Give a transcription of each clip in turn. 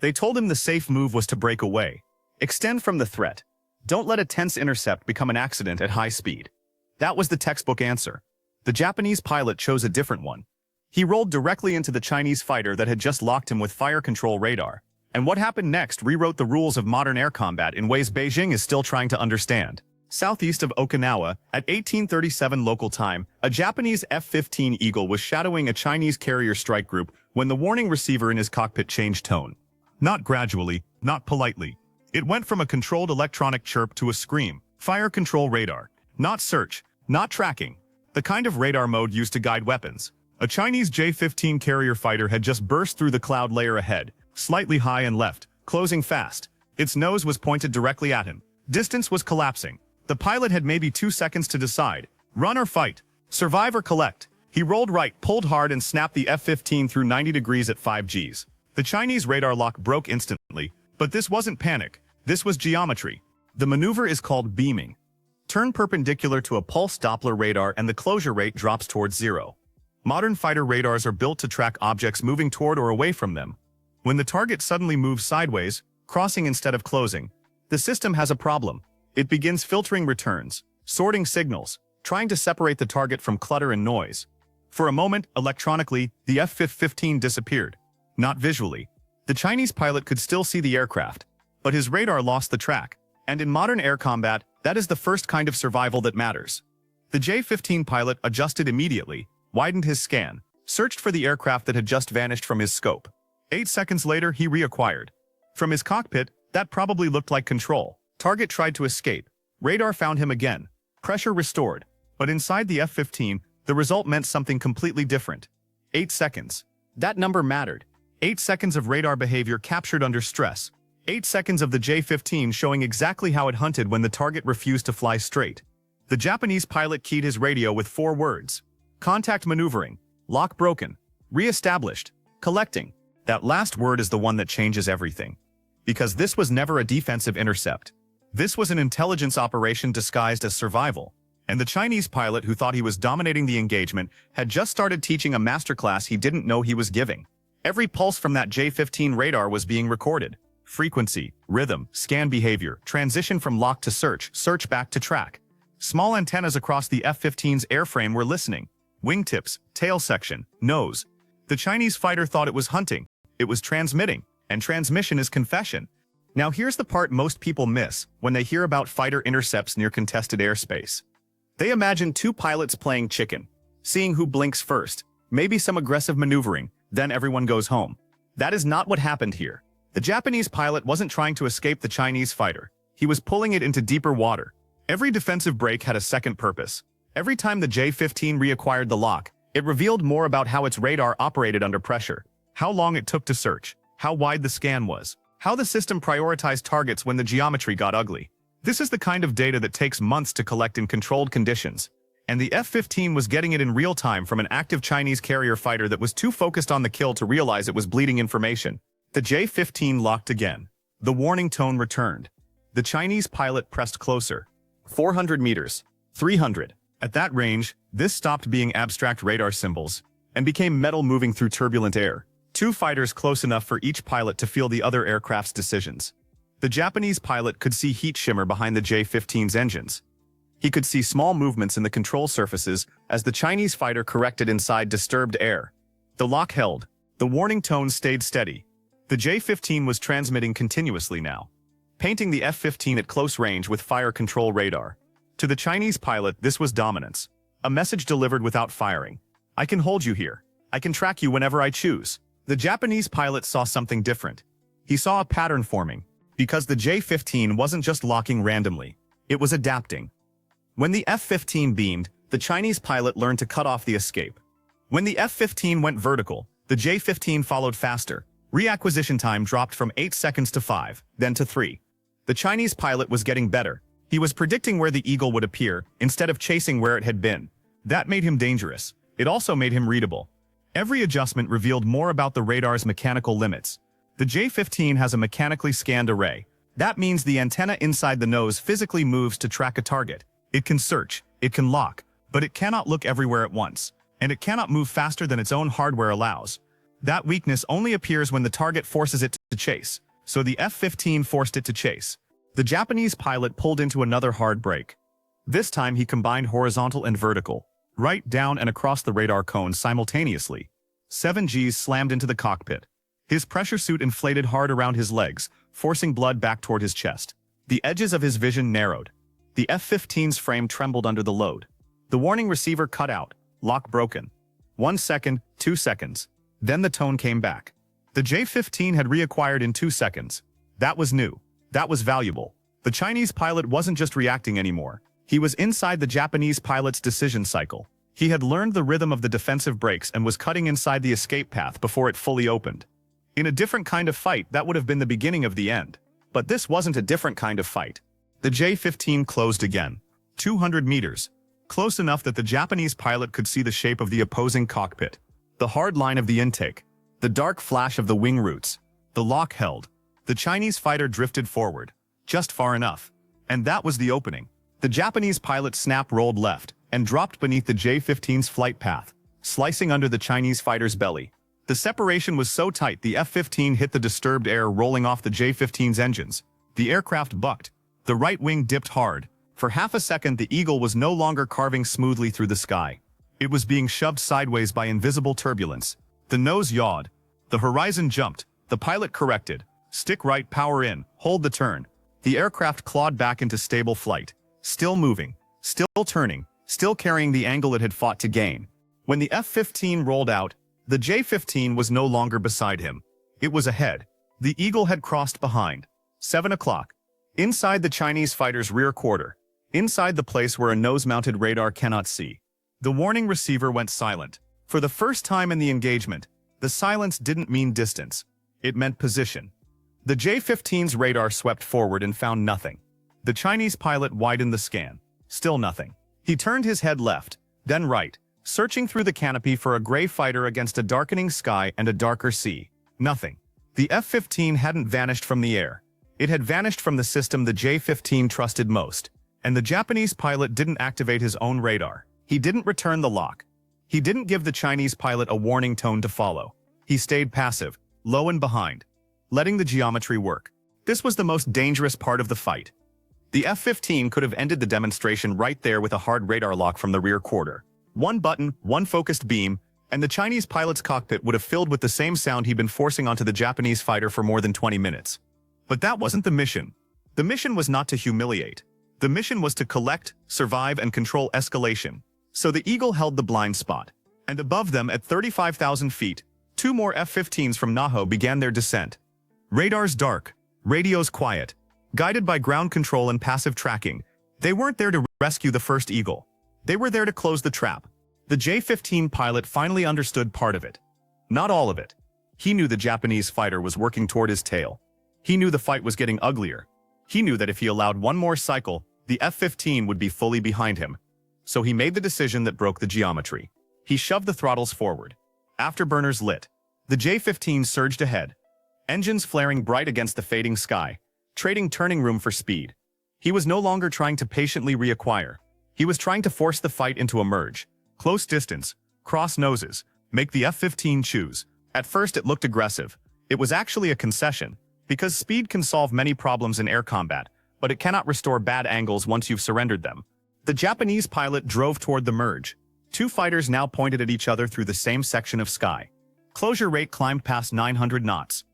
They told him the safe move was to break away. Extend from the threat. Don't let a tense intercept become an accident at high speed. That was the textbook answer. The Japanese pilot chose a different one. He rolled directly into the Chinese fighter that had just locked him with fire control radar. And what happened next rewrote the rules of modern air combat in ways Beijing is still trying to understand. Southeast of Okinawa, at 1837 local time, a Japanese F-15 Eagle was shadowing a Chinese carrier strike group when the warning receiver in his cockpit changed tone. Not gradually, not politely. It went from a controlled electronic chirp to a scream. Fire control radar. Not search, not tracking. The kind of radar mode used to guide weapons. A Chinese J-15 carrier fighter had just burst through the cloud layer ahead, slightly high and left, closing fast. Its nose was pointed directly at him. Distance was collapsing. The pilot had maybe 2 seconds to decide. Run or fight. Survive or collect. He rolled right, pulled hard, and snapped the F-15 through 90 degrees at 5 Gs. The Chinese radar lock broke instantly, but this wasn't panic. This was geometry. The maneuver is called beaming. Turn perpendicular to a pulse Doppler radar and the closure rate drops towards 0. Modern fighter radars are built to track objects moving toward or away from them. When the target suddenly moves sideways, crossing instead of closing, the system has a problem. It begins filtering returns, sorting signals, trying to separate the target from clutter and noise. For a moment, electronically, the F-15 disappeared. Not visually. The Chinese pilot could still see the aircraft, but his radar lost the track. And in modern air combat, that is the first kind of survival that matters. The J-15 pilot adjusted immediately, widened his scan, searched for the aircraft that had just vanished from his scope. 8 seconds later, he reacquired. From his cockpit, that probably looked like control. Target tried to escape. Radar found him again. Pressure restored. But inside the F-15, the result meant something completely different. 8 seconds. That number mattered. 8 seconds of radar behavior captured under stress. 8 seconds of the J-15 showing exactly how it hunted when the target refused to fly straight. The Japanese pilot keyed his radio with 4 words. Contact maneuvering. Lock broken. Re-established. Collecting. That last word is the one that changes everything. Because this was never a defensive intercept. This was an intelligence operation disguised as survival. And the Chinese pilot who thought he was dominating the engagement had just started teaching a masterclass he didn't know he was giving. Every pulse from that J-15 radar was being recorded. Frequency, rhythm, scan behavior, transition from lock to search back to track. Small antennas across the F-15's airframe were listening. Wingtips, tail section, nose. The Chinese fighter thought it was hunting. It was transmitting. And transmission is confession. Now here's the part most people miss when they hear about fighter intercepts near contested airspace. They imagine 2 pilots playing chicken, seeing who blinks first, maybe some aggressive maneuvering, then everyone goes home. That is not what happened here. The Japanese pilot wasn't trying to escape the Chinese fighter. He was pulling it into deeper water. Every defensive break had a second purpose. Every time the J-15 reacquired the lock, it revealed more about how its radar operated under pressure, how long it took to search, how wide the scan was, how the system prioritized targets when the geometry got ugly. This is the kind of data that takes months to collect in controlled conditions. And the F-15 was getting it in real time from an active Chinese carrier fighter that was too focused on the kill to realize it was bleeding information. The J-15 locked again. The warning tone returned. The Chinese pilot pressed closer. 400 meters. 300. At that range, this stopped being abstract radar symbols and became metal moving through turbulent air. 2 fighters close enough for each pilot to feel the other aircraft's decisions. The Japanese pilot could see heat shimmer behind the J-15's engines. He could see small movements in the control surfaces as the Chinese fighter corrected inside disturbed air. The lock held. The warning tone stayed steady. The J-15 was transmitting continuously now, painting the F-15 at close range with fire control radar. To the Chinese pilot, this was dominance. A message delivered without firing. I can hold you here. I can track you whenever I choose. The Japanese pilot saw something different. He saw a pattern forming, because the J-15 wasn't just locking randomly. It was adapting. When the F-15 beamed, the Chinese pilot learned to cut off the escape. When the F-15 went vertical, the J-15 followed faster. Reacquisition time dropped from 8 seconds to 5, then to 3. The Chinese pilot was getting better. He was predicting where the Eagle would appear, instead of chasing where it had been. That made him dangerous. It also made him readable. Every adjustment revealed more about the radar's mechanical limits. The J-15 has a mechanically scanned array. That means the antenna inside the nose physically moves to track a target. It can search, it can lock, but it cannot look everywhere at once, and it cannot move faster than its own hardware allows. That weakness only appears when the target forces it to chase, so the F-15 forced it to chase. The Japanese pilot pulled into another hard brake. This time he combined horizontal and vertical, right, down, and across the radar cone simultaneously. 7 Gs slammed into the cockpit. His pressure suit inflated hard around his legs, forcing blood back toward his chest. The edges of his vision narrowed. The F-15's frame trembled under the load. The warning receiver cut out, lock broken. 1 second, 2 seconds. Then the tone came back. The J-15 had reacquired in 2 seconds. That was new. That was valuable. The Chinese pilot wasn't just reacting anymore. He was inside the Japanese pilot's decision cycle. He had learned the rhythm of the defensive brakes and was cutting inside the escape path before it fully opened. In a different kind of fight, that would have been the beginning of the end. But this wasn't a different kind of fight. The J-15 closed again. 200 meters. Close enough that the Japanese pilot could see the shape of the opposing cockpit. The hard line of the intake. The dark flash of the wing roots. The lock held. The Chinese fighter drifted forward. Just far enough. And that was the opening. The Japanese pilot rolled left and dropped beneath the J-15's flight path, slicing under the Chinese fighter's belly. The separation was so tight the F-15 hit the disturbed air rolling off the J-15's engines. The aircraft bucked. The right wing dipped hard. For half a second the Eagle was no longer carving smoothly through the sky. It was being shoved sideways by invisible turbulence. The nose yawed. The horizon jumped. The pilot corrected. Stick right, power in, hold the turn. The aircraft clawed back into stable flight. Still moving. Still turning. Still carrying the angle it had fought to gain. When the F-15 rolled out, the J-15 was no longer beside him. It was ahead. The Eagle had crossed behind. 7 o'clock. Inside the Chinese fighter's rear quarter. Inside the place where a nose-mounted radar cannot see. The warning receiver went silent. For the first time in the engagement, the silence didn't mean distance. It meant position. The J-15's radar swept forward and found nothing. The Chinese pilot widened the scan. Still nothing. He turned his head left, then right, searching through the canopy for a gray fighter against a darkening sky and a darker sea. Nothing. The F-15 hadn't vanished from the air. It had vanished from the system the J-15 trusted most. And the Japanese pilot didn't activate his own radar. He didn't return the lock. He didn't give the Chinese pilot a warning tone to follow. He stayed passive, low and behind, letting the geometry work. This was the most dangerous part of the fight. The F-15 could have ended the demonstration right there with a hard radar lock from the rear quarter. One button, one focused beam, and the Chinese pilot's cockpit would have filled with the same sound he'd been forcing onto the Japanese fighter for more than 20 minutes. But that wasn't the mission. The mission was not to humiliate. The mission was to collect, survive, and control escalation. So the Eagle held the blind spot. And above them at 35,000 feet, 2 more F-15s from Naho began their descent. Radars dark, radios quiet. Guided by ground control and passive tracking, they weren't there to rescue the first Eagle. They were there to close the trap. The J-15 pilot finally understood part of it. Not all of it. He knew the Japanese fighter was working toward his tail. He knew the fight was getting uglier. He knew that if he allowed one more cycle, the F-15 would be fully behind him. So he made the decision that broke the geometry. He shoved the throttles forward. Afterburners lit. The J-15 surged ahead. Engines flaring bright against the fading sky, trading turning room for speed. He was no longer trying to patiently reacquire. He was trying to force the fight into a merge. Close distance, cross noses, make the F-15 choose. At first it looked aggressive. It was actually a concession, because speed can solve many problems in air combat, but it cannot restore bad angles once you've surrendered them. The Japanese pilot drove toward the merge. 2 fighters now pointed at each other through the same section of sky. Closure rate climbed past 900 knots.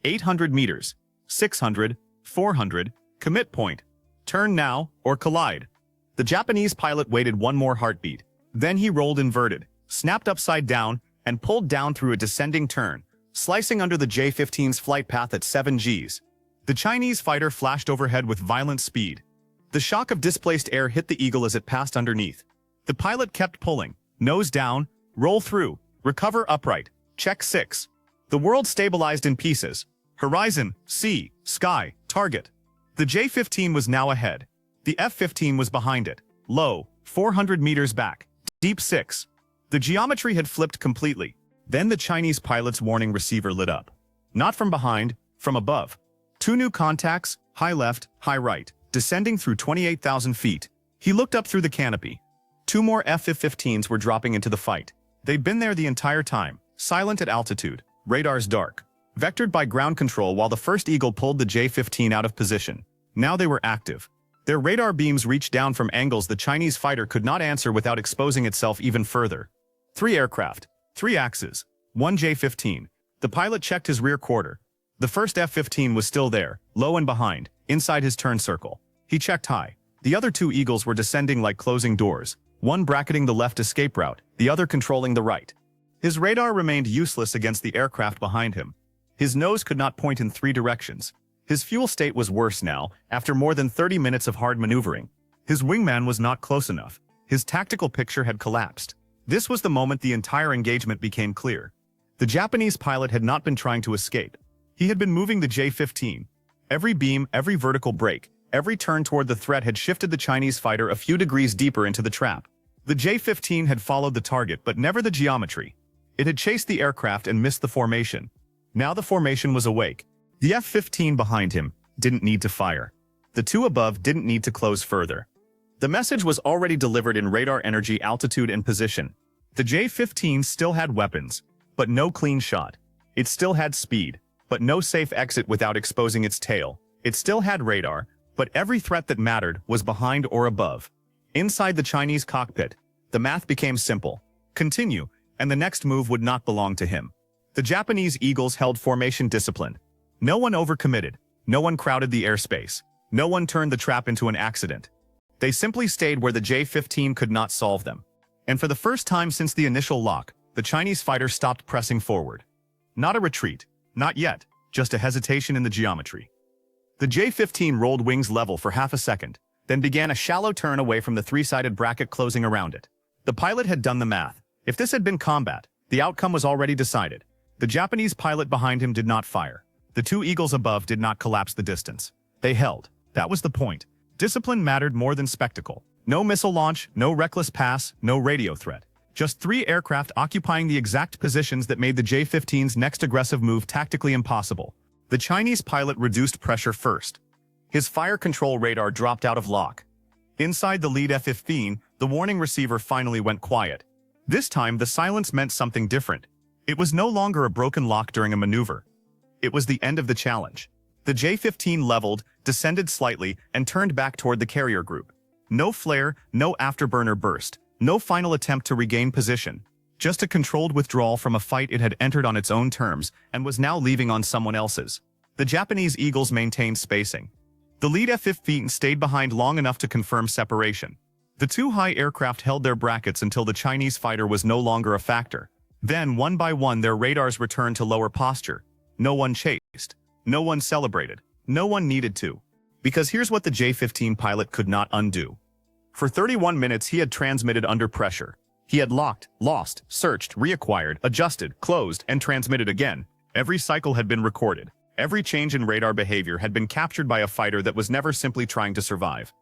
800 meters. 600. 400. Commit point. Turn now, or collide. The Japanese pilot waited one more heartbeat. Then he rolled inverted, snapped upside down, and pulled down through a descending turn, slicing under the J-15's flight path at 7 Gs. The Chinese fighter flashed overhead with violent speed. The shock of displaced air hit the Eagle as it passed underneath. The pilot kept pulling. Nose down, roll through, recover upright, check 6. The world stabilized in pieces. Horizon, sea, sky, target. The J-15 was now ahead. The F-15 was behind it. Low, 400 meters back. Deep 6. The geometry had flipped completely. Then the Chinese pilot's warning receiver lit up. Not from behind, from above. 2 new contacts, high left, high right, descending through 28,000 feet. He looked up through the canopy. 2 more F-15s were dropping into the fight. They'd been there the entire time, silent at altitude, radars dark. vectored by ground control while the first Eagle pulled the J-15 out of position. Now they were active. Their radar beams reached down from angles the Chinese fighter could not answer without exposing itself even further. 3 aircraft, 3 axes, 1 J-15. The pilot checked his rear quarter. The first F-15 was still there, low and behind, inside his turn circle. He checked high. The other 2 Eagles were descending like closing doors, one bracketing the left escape route, the other controlling the right. His radar remained useless against the aircraft behind him. His nose could not point in 3 directions. His fuel state was worse now, after more than 30 minutes of hard maneuvering. His wingman was not close enough. His tactical picture had collapsed. This was the moment the entire engagement became clear. The Japanese pilot had not been trying to escape. He had been moving the J-15. Every beam, every vertical break, every turn toward the threat had shifted the Chinese fighter a few degrees deeper into the trap. The J-15 had followed the target but never the geometry. It had chased the aircraft and missed the formation. Now the formation was awake. The F-15 behind him didn't need to fire. The 2 above didn't need to close further. The message was already delivered in radar energy, altitude, and position. The J-15 still had weapons, but no clean shot. It still had speed, but no safe exit without exposing its tail. It still had radar, but every threat that mattered was behind or above. Inside the Chinese cockpit, the math became simple. Continue, and the next move would not belong to him. The Japanese Eagles held formation discipline. No one overcommitted. No one crowded the airspace. No one turned the trap into an accident. They simply stayed where the J-15 could not solve them. And for the first time since the initial lock, the Chinese fighter stopped pressing forward. Not a retreat. Not yet. Just a hesitation in the geometry. The J-15 rolled wings level for half a second, then began a shallow turn away from the 3-sided bracket closing around it. The pilot had done the math. If this had been combat, the outcome was already decided. The Japanese pilot behind him did not fire. The 2 Eagles above did not collapse the distance. They held. That was the point. Discipline mattered more than spectacle. No missile launch, no reckless pass, no radio threat. Just 3 aircraft occupying the exact positions that made the J-15's next aggressive move tactically impossible. The Chinese pilot reduced pressure first. His fire control radar dropped out of lock. Inside the lead F-15, the warning receiver finally went quiet. This time, the silence meant something different. It was no longer a broken lock during a maneuver. It was the end of the challenge. The J-15 leveled, descended slightly, and turned back toward the carrier group. No flare, no afterburner burst, no final attempt to regain position. Just a controlled withdrawal from a fight it had entered on its own terms and was now leaving on someone else's. The Japanese Eagles maintained spacing. The lead F-15 stayed behind long enough to confirm separation. The 2 high aircraft held their brackets until the Chinese fighter was no longer a factor. Then, one by one, their radars returned to lower posture. No one chased. No one celebrated. No one needed to. Because here's what the J-15 pilot could not undo. For 31 minutes he had transmitted under pressure. He had locked, lost, searched, reacquired, adjusted, closed, and transmitted again. Every cycle had been recorded. Every change in radar behavior had been captured by a fighter that was never simply trying to survive.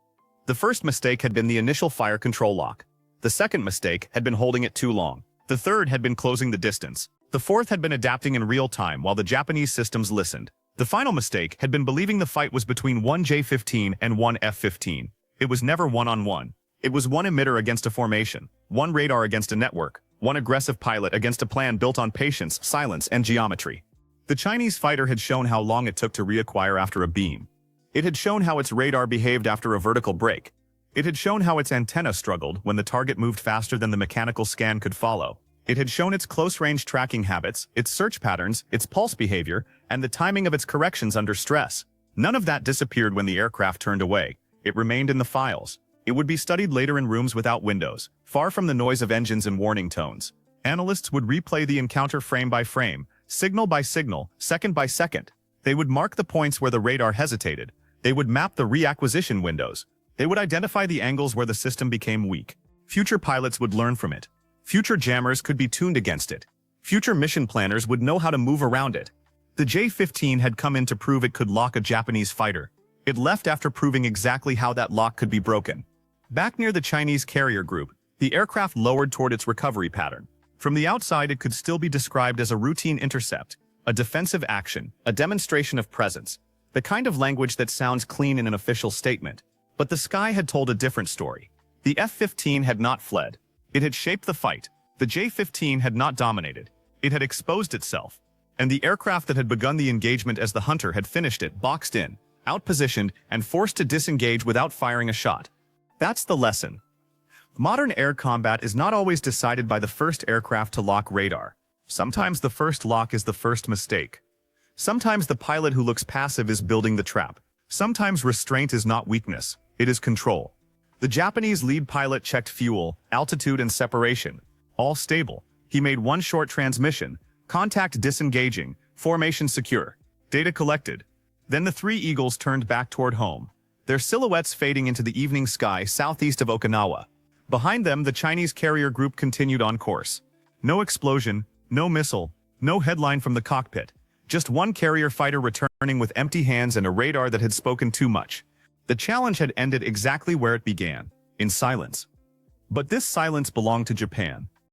The first mistake had been the initial fire control lock. The second mistake had been holding it too long. The third had been closing the distance. The fourth had been adapting in real time while the Japanese systems listened. The final mistake had been believing the fight was between 1 J-15 and 1 F-15. It was never one-on-one. It was one emitter against a formation, one radar against a network, one aggressive pilot against a plan built on patience, silence, and geometry. The Chinese fighter had shown how long it took to reacquire after a beam. It had shown how its radar behaved after a vertical break. It had shown how its antenna struggled when the target moved faster than the mechanical scan could follow. It had shown its close-range tracking habits, its search patterns, its pulse behavior, and the timing of its corrections under stress. None of that disappeared when the aircraft turned away. It remained in the files. It would be studied later in rooms without windows, far from the noise of engines and warning tones. Analysts would replay the encounter frame by frame, signal by signal, second by second. They would mark the points where the radar hesitated. They would map the reacquisition windows. They would identify the angles where the system became weak. Future pilots would learn from it. Future jammers could be tuned against it. Future mission planners would know how to move around it. The J-15 had come in to prove it could lock a Japanese fighter. It left after proving exactly how that lock could be broken. Back near the Chinese carrier group, the aircraft lowered toward its recovery pattern. From the outside, it could still be described as a routine intercept, a defensive action, a demonstration of presence, the kind of language that sounds clean in an official statement. But the sky had told a different story. The F-15 had not fled. It had shaped the fight. The J-15 had not dominated. It had exposed itself. and the aircraft that had begun the engagement as the hunter had finished it, boxed in, outpositioned, and forced to disengage without firing a shot. That's the lesson. Modern air combat is not always decided by the first aircraft to lock radar. Sometimes the first lock is the first mistake. Sometimes the pilot who looks passive is building the trap. Sometimes restraint is not weakness, it is control. The Japanese lead pilot checked fuel, altitude, and separation. All stable. He made one short transmission. Contact disengaging. Formation secure. Data collected. Then the three eagles turned back toward home, their silhouettes fading into the evening sky southeast of Okinawa. Behind them, the Chinese carrier group continued on course. No explosion, no missile, no headline from the cockpit. Just one carrier fighter returning with empty hands and a radar that had spoken too much. The challenge had ended exactly where it began, in silence. But this silence belonged to Japan.